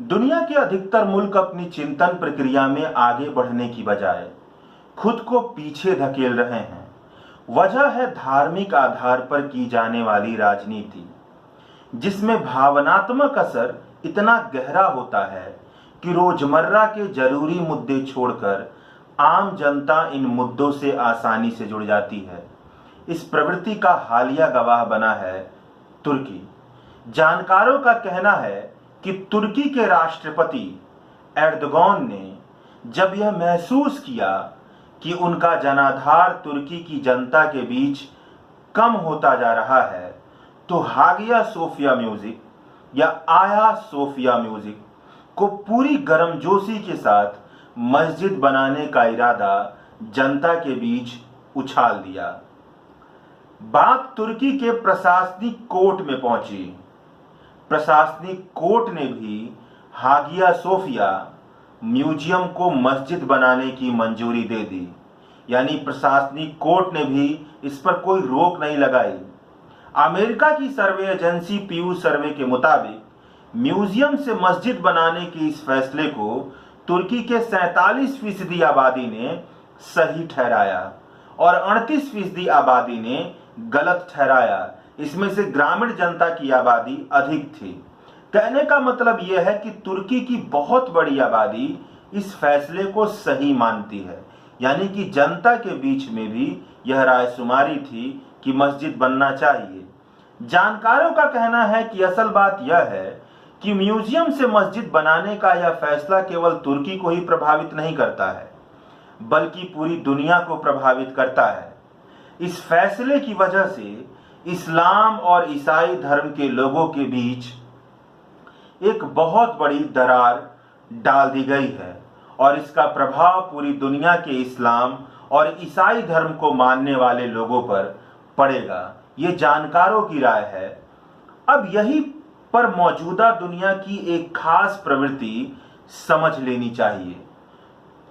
दुनिया के अधिकतर मुल्क अपनी चिंतन प्रक्रिया में आगे बढ़ने की बजाय खुद को पीछे धकेल रहे हैं। वजह है धार्मिक आधार पर की जाने वाली राजनीति, जिसमें भावनात्मक असर इतना गहरा होता है कि रोजमर्रा के जरूरी मुद्दे छोड़कर आम जनता इन मुद्दों से आसानी से जुड़ जाती है। इस प्रवृत्ति का हालिया गवाह बना है तुर्की। जानकारों का कहना है कि तुर्की के राष्ट्रपति एर्दोगान ने जब यह महसूस किया कि उनका जनाधार तुर्की की जनता के बीच कम होता जा रहा है, तो हागिया सोफिया म्यूजिक या आया सोफिया म्यूजिक को पूरी गर्मजोशी के साथ मस्जिद बनाने का इरादा जनता के बीच उछाल दिया। बात तुर्की के प्रशासनिक कोर्ट में पहुंची। प्रशासनिक कोर्ट ने भी हागिया सोफिया म्यूजियम को मस्जिद बनाने की मंजूरी दे दी, यानी प्रशासनिक कोर्ट ने भी इस पर कोई रोक नहीं लगाई। अमेरिका की सर्वे एजेंसी पीयू सर्वे के मुताबिक म्यूजियम से मस्जिद बनाने के इस फैसले को तुर्की के 47% आबादी ने सही ठहराया और 38% आबादी ने गलत ठहराया। इसमें से ग्रामीण जनता की आबादी अधिक थी। कहने का मतलब यह है कि तुर्की की बहुत बड़ी आबादी इस फैसले को सही मानती है, यानी कि जनता के बीच में भी यह रायशुमारी थी कि मस्जिद बनना चाहिए। जानकारों का कहना है कि असल बात यह है कि म्यूजियम से मस्जिद बनाने का यह फैसला केवल तुर्की को ही प्रभावित नहीं करता है, बल्कि पूरी दुनिया को प्रभावित करता है। इस फैसले की वजह से इस्लाम और ईसाई धर्म के लोगों के बीच एक बहुत बड़ी दरार डाल दी गई है और इसका प्रभाव पूरी दुनिया के इस्लाम और ईसाई धर्म को मानने वाले लोगों पर पड़ेगा। ये जानकारों की राय है। अब यही पर मौजूदा दुनिया की एक खास प्रवृत्ति समझ लेनी चाहिए।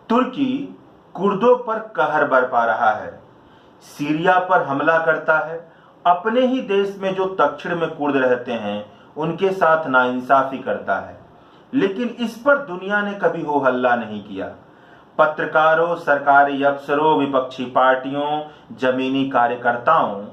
तुर्की कुर्दों पर कहर बरपा रहा है, सीरिया पर हमला करता है, अपने ही देश में जो दक्षिण में कुर्द रहते हैं उनके साथ नाइंसाफी करता है, लेकिन इस पर दुनिया ने कभी हो हल्ला नहीं किया। पत्रकारों, सरकारी अफसरों, विपक्षी पार्टियों, जमीनी कार्यकर्ताओं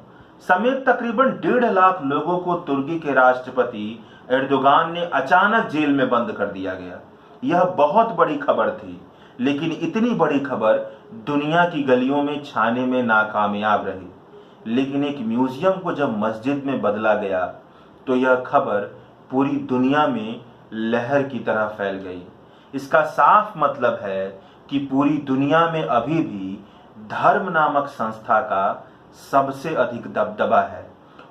समेत तकरीबन 1.5 लाख लोगों को तुर्की के राष्ट्रपति एर्दोगान ने अचानक जेल में बंद कर दिया गया। यह बहुत बड़ी खबर थी, लेकिन इतनी बड़ी खबर दुनिया की गलियों में छाने में नाकामयाब रही। लेकिन एक म्यूजियम को जब मस्जिद में बदला गया तो यह खबर पूरी दुनिया में लहर की तरह फैल गई। इसका साफ मतलब है कि पूरी दुनिया में अभी भी धर्म नामक संस्था का सबसे अधिक दबदबा है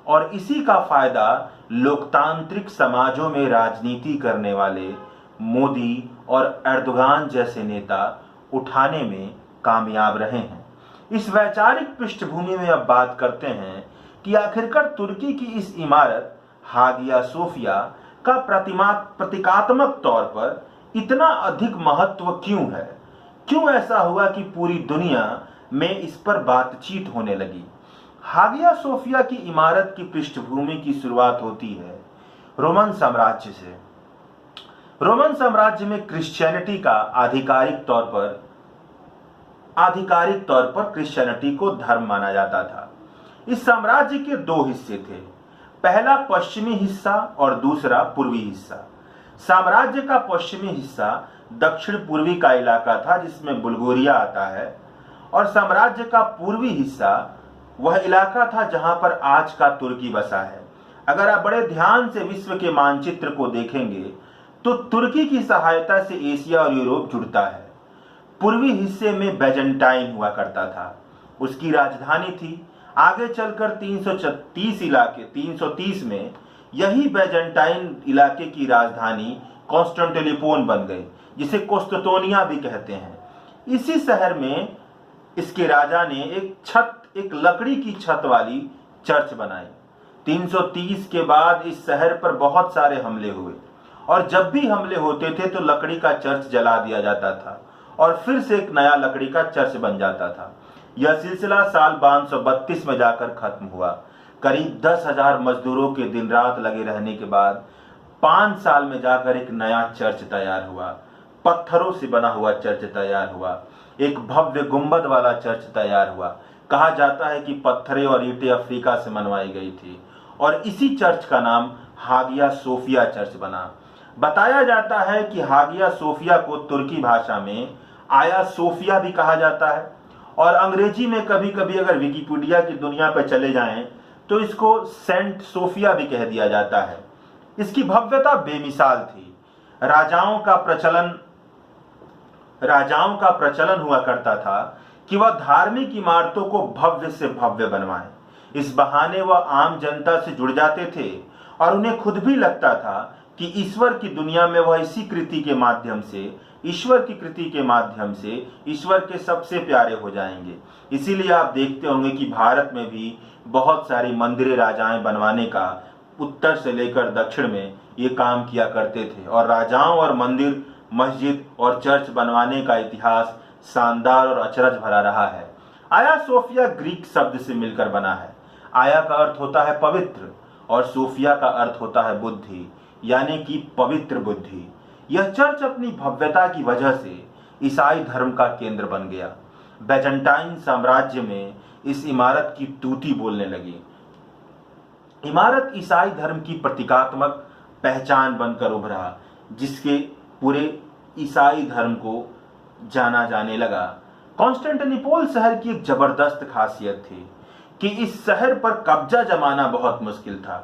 और इसी का फायदा लोकतांत्रिक समाजों में राजनीति करने वाले मोदी और एर्दोगान जैसे नेता उठाने में कामयाब रहे हैं। इस वैचारिक पृष्ठभूमि में अब बात करते हैं कि आखिरकार तुर्की की इस इमारत हागिया सोफिया का प्रतीकात्मक तौर पर इतना अधिक महत्व क्यों है। क्यों ऐसा हुआ कि पूरी दुनिया में इस पर बातचीत होने लगी। हागिया सोफिया की इमारत की पृष्ठभूमि की शुरुआत होती है रोमन साम्राज्य से। रोमन साम्राज्य में क्रिश्चियनिटी का आधिकारिक तौर पर क्रिश्चियनिटी को धर्म माना जाता था। इस साम्राज्य के 2 हिस्से थे, पहला पश्चिमी हिस्सा और दूसरा पूर्वी हिस्सा। साम्राज्य का पश्चिमी हिस्सा दक्षिण पूर्वी का इलाका था जिसमें बुल्गारिया आता है, और साम्राज्य का पूर्वी हिस्सा वह इलाका था जहां पर आज का तुर्की बसा है। अगर आप बड़े ध्यान से विश्व के मानचित्र को देखेंगे तो तुर्की की सहायता से एशिया और यूरोप जुड़ता है। पूर्वी हिस्से में बैजेंटाइन हुआ करता था, उसकी राजधानी थी। आगे चलकर 330 में यही बैजेंटाइन इलाके की राजधानी कॉन्स्टेंटिनोपल बन गई, जिसे कोस्टोनिया भी कहते हैं। इसी शहर में इसके राजा ने एक लकड़ी की छत वाली चर्च बनाई। 330 के बाद इस शहर पर बहुत सारे हमले हुए और जब भी हमले होते थे तो लकड़ी का चर्च जला दिया जाता था और फिर से एक नया लकड़ी का चर्च बन जाता था। यह सिलसिला साल 1232 में जाकर खत्म हुआ। करीब 10,000 मजदूरों के दिन रात लगे रहने के बाद 5 साल में जाकर एक नया चर्च तैयार हुआ, पत्थरों से बना हुआ चर्च तैयार हुआ, एक भव्य गुंबद वाला चर्च तैयार हुआ। कहा जाता है कि पत्थरें और ईंटें अफ्रीका से मनवाई गई थी और इसी चर्च का नाम हागिया सोफिया चर्च बना। बताया जाता है कि हागिया सोफिया को तुर्की भाषा में आया सोफिया भी कहा जाता है और अंग्रेजी में कभी कभी अगर विकिपीडिया की दुनिया पर चले जाएं तो इसको सेंट सोफिया भी कह दिया जाता है। इसकी भव्यता बेमिसाल थी। राजाओं का प्रचलन हुआ करता था कि वह धार्मिक इमारतों को भव्य से भव्य बनवाएं। इस बहाने वह आम जनता से जुड़ जाते थे और उन्हें खुद भी लगता था कि ईश्वर की दुनिया में वह ईश्वर की कृति के माध्यम से ईश्वर के सबसे प्यारे हो जाएंगे। इसीलिए आप देखते होंगे कि भारत में भी बहुत सारी मंदिरें राजाएं बनवाने का उत्तर से लेकर दक्षिण में ये काम किया करते थे और राजाओं और मंदिर, मस्जिद और चर्च बनवाने का इतिहास शानदार और अचरज भरा रहा है। आया सोफिया ग्रीक शब्द से मिलकर बना है। आया का अर्थ होता है पवित्र और सोफिया का अर्थ होता है बुद्धि, यानी कि पवित्र बुद्धि। यह चर्च अपनी भव्यता की वजह से ईसाई धर्म का केंद्र बन गया। बैजेंटाइन साम्राज्य में इस इमारत की तूती बोलने लगी। इमारत ईसाई धर्म की प्रतीकात्मक पहचान बनकर उभरा, जिसके पूरे ईसाई धर्म को जाना जाने लगा। कॉन्स्टेंटिनोपल शहर की एक जबरदस्त खासियत थी कि इस शहर पर कब्जा जमाना बहुत मुश्किल था,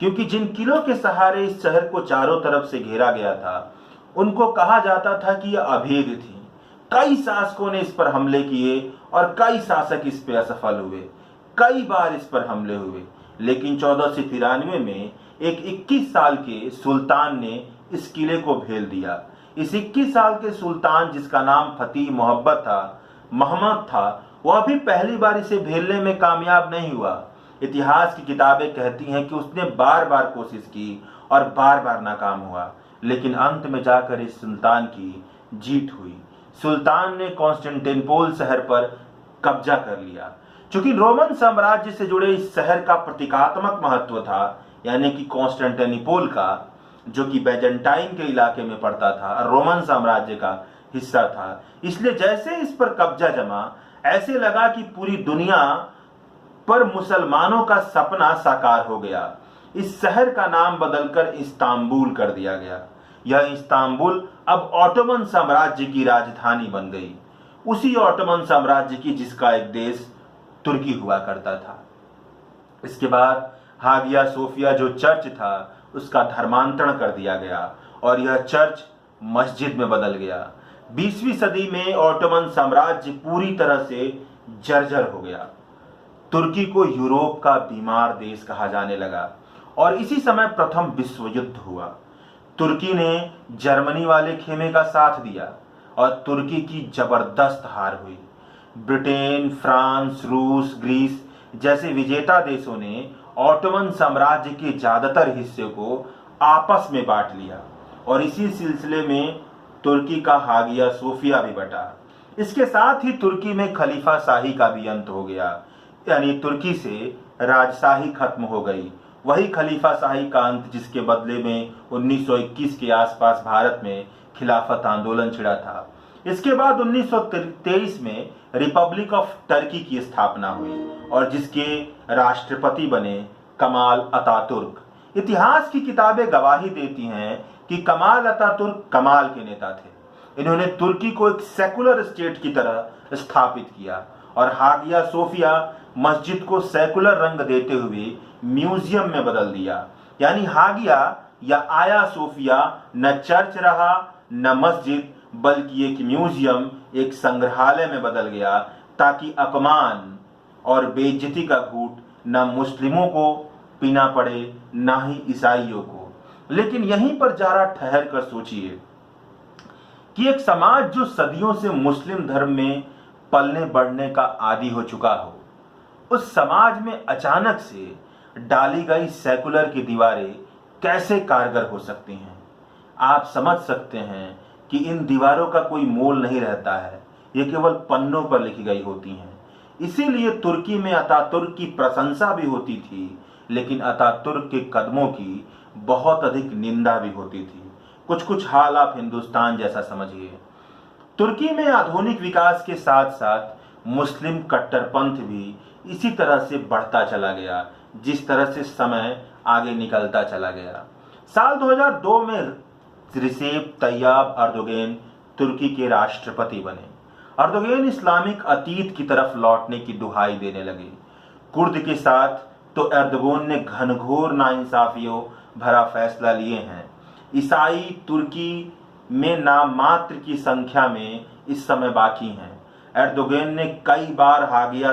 क्योंकि जिन किलों के सहारे इस शहर को चारों तरफ से घेरा गया था उनको कहा जाता था कि यह अभेद थी। कई शासकों ने इस पर हमले किए और कई शासक इस पर असफल हुए। कई बार इस पर हमले हुए, लेकिन 1493 में एक 21 साल के सुल्तान ने इस किले को भेल दिया। इस 21 साल के सुल्तान, जिसका नाम फतेह मोहम्मद था, वह भी पहली बार इसे भेलने में कामयाब नहीं हुआ। इतिहास की किताबें कहती हैं कि उसने बार बार कोशिश की और बार बार नाकाम हुआ, लेकिन अंत में जाकर इस सुल्तान की जीत हुई। सुल्तान ने कॉन्स्टेंटिनोपल शहर पर कब्जा कर लिया। चूंकि रोमन साम्राज्य से जुड़े इस शहर का प्रतीकात्मक महत्व था, यानी कि कॉन्स्टेंटिनोपल का, जो कि बैजेंटाइन के इलाके में पड़ता था और रोमन साम्राज्य का हिस्सा था, इसलिए जैसे इस पर कब्जा जमा, ऐसे लगा कि पूरी दुनिया पर मुसलमानों का सपना साकार हो गया। इस शहर का नाम बदलकर इस्तांबुल कर दिया गया। यह इस्तांबुल अब ऑटोमन साम्राज्य की राजधानी बन गई, उसी ऑटोमन साम्राज्य की जिसका एक देश तुर्की हुआ करता था। इसके बाद हागिया सोफिया जो चर्च था उसका धर्मांतरण कर दिया गया और यह चर्च मस्जिद में बदल गया। 20वीं सदी में ऑटोमन साम्राज्य पूरी तरह से जर्जर हो गया। तुर्की को यूरोप का बीमार देश कहा जाने लगा और इसी समय प्रथम विश्व युद्ध हुआ। तुर्की ने जर्मनी वाले खेमे का साथ दिया और तुर्की की जबरदस्त हार हुई। ब्रिटेन, फ्रांस, रूस, ग्रीस जैसे विजेता देशों ने ऑटोमन साम्राज्य के ज्यादातर हिस्से को आपस में बांट लिया और इसी सिलसिले में तुर्की का हागिया सोफिया भी बटा। इसके साथ ही तुर्की में खलीफा शाही का भी अंत हो गया, यानी तुर्की से राजशाही खत्म हो गई। वही खलीफा शाही का अंत जिसके बदले में 1921 के आसपास भारत में खिलाफत आंदोलन छिड़ा था। इसके बाद 1923 में रिपब्लिक ऑफ टर्की की स्थापना हुई और जिसके राष्ट्रपति बने कमाल अतातुर्क। इतिहास की किताबें गवाही देती हैं कि कमाल अतातुर्क कमाल के नेता थे। इन्होंने तुर्की को एक सेकुलर स्टेट की तरह स्थापित किया और हागिया सोफिया मस्जिद को सेकुलर रंग देते हुए म्यूजियम में बदल दिया। यानी हागिया या आया सोफिया न चर्च रहा न मस्जिद, बल्कि एक म्यूजियम, एक संग्रहालय में बदल गया, ताकि अपमान और बेइज्जती का घूंट न मुस्लिमों को पीना पड़े न ही ईसाइयों को। लेकिन यहीं पर जरा ठहर कर सोचिए कि एक समाज जो सदियों से मुस्लिम धर्म में पलने बढ़ने का आदी हो चुका हो, उस समाज में अचानक से डाली गई सेकुलर की दीवारें कैसे कारगर हो सकती हैं। आप समझ सकते हैं कि इन दीवारों का कोई मोल नहीं रहता है, ये केवल पन्नों पर लिखी गई होती हैं। इसीलिए तुर्की में अतातुर्क की प्रशंसा भी होती थी, लेकिन अतातुर्क के कदमों की बहुत अधिक निंदा भी होती थी। कुछ कुछ हाल आप हिंदुस्तान जैसा समझिए। तुर्की में आधुनिक विकास के साथ साथ मुस्लिम कट्टरपंथ भी इसी तरह से बढ़ता चला गया, जिस तरह से समय आगे निकलता चला गया। साल 2002 में रिसेप तैयब अर्दोगेन तुर्की के राष्ट्रपति बने। अर्दोगेन इस्लामिक अतीत की तरफ लौटने की दुहाई देने लगे। कुर्द के साथ तो एर्दोगन ने घनघोर नाइंसाफियों भरा फैसला लिए हैं। ईसाई तुर्की में नाममात्र की संख्या में इस समय बाकी हैं। एर्दोगन ने कई बार हागिया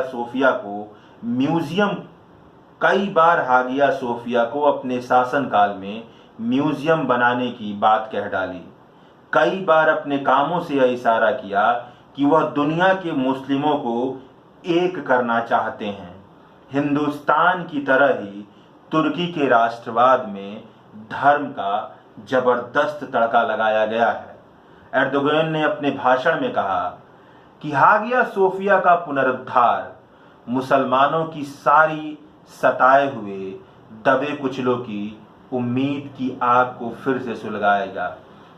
सोफिया को अपने शासनकाल में म्यूजियम बनाने की बात कह डाली। कई बार अपने कामों से यह इशारा किया कि वह दुनिया के मुस्लिमों को एक करना चाहते हैं। हिंदुस्तान की तरह ही तुर्की के राष्ट्रवाद में धर्म का जबरदस्त तड़का लगाया गया है। एर्दोगन ने अपने भाषण में कहा कि हागिया सोफिया का पुनरुद्धार मुसलमानों की सारी सताए हुए दबे कुचलों की उम्मीद की आग को फिर से सुलगाएगा,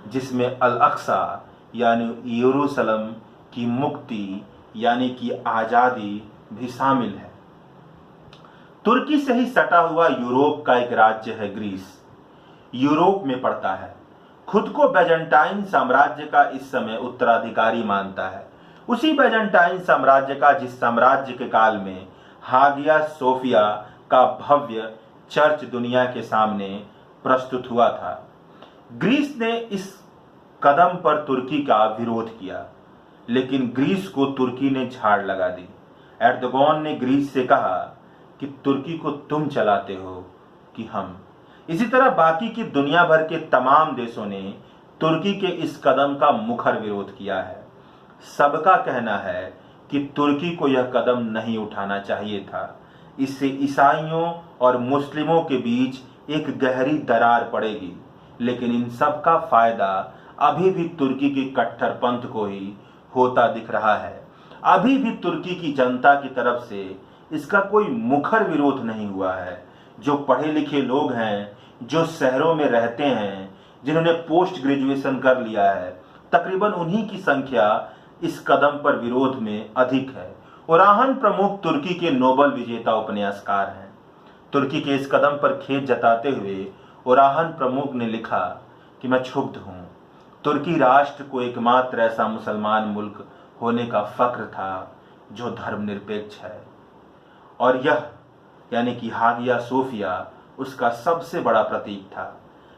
जिसमें अल अक्सा यानी यरूशलेम की मुक्ति यानी कि आज़ादी भी शामिल है। तुर्की से ही सटा हुआ यूरोप का एक राज्य है ग्रीस, यूरोप में पड़ता है। खुद को बैजेंटाइन साम्राज्य का इस समय उत्तराधिकारी मानता है, उसी बैजेंटाइन साम्राज्य का जिस साम्राज्य के काल में हागिया सोफिया का भव्य चर्च दुनिया के सामने प्रस्तुत हुआ था। ग्रीस ने इस कदम पर तुर्की का विरोध किया, लेकिन ग्रीस को तुर्की ने झाड़ लगा दी। एर्दोगन ने ग्रीस से कहा कि तुर्की को तुम चलाते हो कि हम। इसी तरह बाकी की दुनिया भर के तमाम देशों ने तुर्की के इस कदम का मुखर विरोध किया है। सबका कहना है कि तुर्की को यह कदम नहीं उठाना चाहिए था। इससे ईसाइयों और मुस्लिमों के बीच एक गहरी दरार पड़ेगी, लेकिन इन सब का फायदा अभी भी तुर्की के कट्टरपंथ को ही होता दिख रहा है। अभी भी तुर्की की जनता की तरफ से इसका कोई मुखर विरोध नहीं हुआ है। जो पढ़े लिखे लोग हैं, जो शहरों में रहते हैं, जिन्होंने पोस्ट ग्रेजुएशन कर लिया है, तकरीबन उन्हीं की संख्या इस कदम पर विरोध में अधिक है। ओराहन प्रमुख तुर्की के नोबेल विजेता उपन्यासकार हैं। तुर्की के इस कदम पर खेद जताते हुए ओराहन प्रमुख ने लिखा कि मैं क्षुब्ध हूँ। तुर्की राष्ट्र को एकमात्र ऐसा मुसलमान मुल्क होने का फक्र था जो धर्मनिरपेक्ष है, और यह यानी कि हागिया सोफिया उसका सबसे बड़ा प्रतीक था।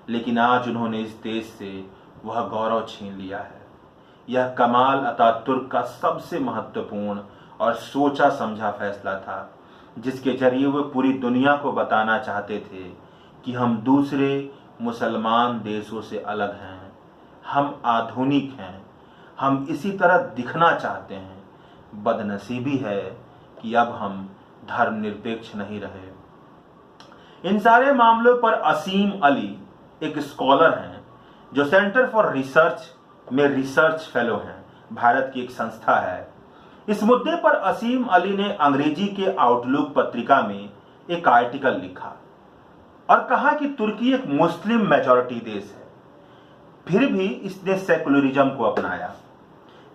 लेकिन आज उन्होंने इस देश से वह गौरव छीन लिया है। यह कमाल अतातुर्क का सबसे महत्वपूर्ण और सोचा समझा फैसला था, जिसके जरिए वे पूरी दुनिया को बताना चाहते थे कि हम दूसरे मुसलमान देशों से अलग हैं, हम आधुनिक हैं, हम इसी तरह दिखना चाहते हैं। बदनसीबी है कि अब हम धर्मनिरपेक्ष नहीं रहे। इन सारे मामलों पर असीम अली एक स्कॉलर हैं जो सेंटर फॉर रिसर्च में रिसर्च फेलो हैं। भारत की एक संस्था है। इस मुद्दे पर असीम अली ने अंग्रेजी के आउटलुक पत्रिका में एक आर्टिकल लिखा और कहा कि तुर्की एक मुस्लिम मेजॉरिटी देश है, फिर भी इसने सेकुलरिज्म को अपनाया।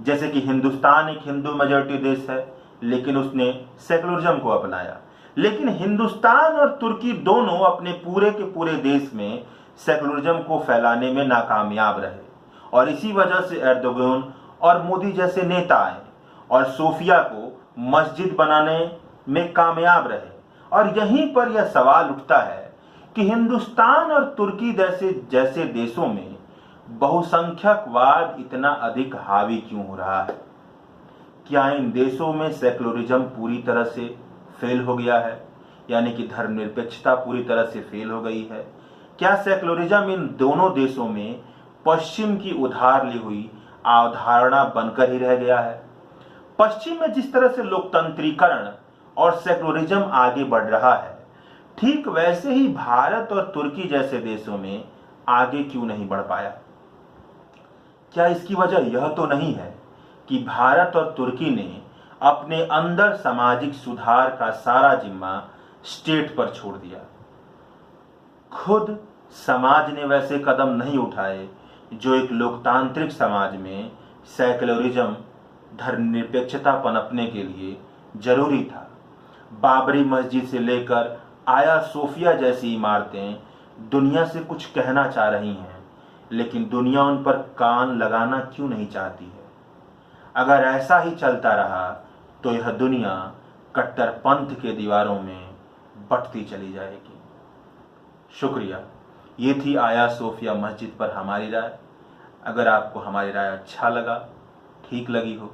जैसे कि हिंदुस्तान एक हिंदू मेजॉरिटी देश है, लेकिन उसने सेकुलरिज्म को अपनाया। लेकिन हिंदुस्तान और तुर्की दोनों अपने पूरे के पूरे देश में सेकुलरिज्म को फैलाने में नाकामयाब रहे, और इसी वजह से एर्दोगन और मोदी जैसे नेता आए और सोफिया को मस्जिद बनाने में कामयाब रहे। और यहीं पर यह सवाल उठता है कि हिंदुस्तान और तुर्की जैसे देशों में बहुसंख्यकवाद इतना अधिक हावी क्यों हो रहा है? क्या इन देशों में सेकुलरिज्म पूरी तरह से फेल हो गया है, यानी कि धर्मनिरपेक्षता पूरी तरह से फेल हो गई है? क्या सेकुलरिज्म इन दोनों देशों में पश्चिम की उधार ली हुई अवधारणा बनकर ही रह गया है? पश्चिम में जिस तरह से लोकतंत्रीकरण और सेकुलरिज्म आगे बढ़ रहा है, ठीक वैसे ही भारत और तुर्की जैसे देशों में आगे क्यों नहीं बढ़ पाया? क्या इसकी वजह यह तो नहीं है कि भारत और तुर्की ने अपने अंदर सामाजिक सुधार का सारा जिम्मा स्टेट पर छोड़ दिया? खुद समाज ने वैसे कदम नहीं उठाए जो एक लोकतांत्रिक समाज में सेक्युलरिज्म, धर्मनिरपेक्षता पनपने के लिए जरूरी था। बाबरी मस्जिद से लेकर आया सोफिया जैसी इमारतें दुनिया से कुछ कहना चाह रही हैं, लेकिन दुनिया उन पर कान लगाना क्यों नहीं चाहती है? अगर ऐसा ही चलता रहा तो यह दुनिया कट्टरपंथ के दीवारों में बंटती चली जाएगी। शुक्रिया। ये थी आया सोफिया मस्जिद पर हमारी राय। अगर आपको हमारी राय अच्छा लगा, ठीक लगी हो,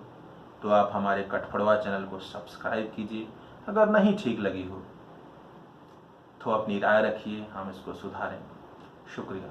तो आप हमारे कठफड़वा चैनल को सब्सक्राइब कीजिए। अगर नहीं ठीक लगी हो तो अपनी राय रखिए, हम इसको सुधारें। शुक्रिया।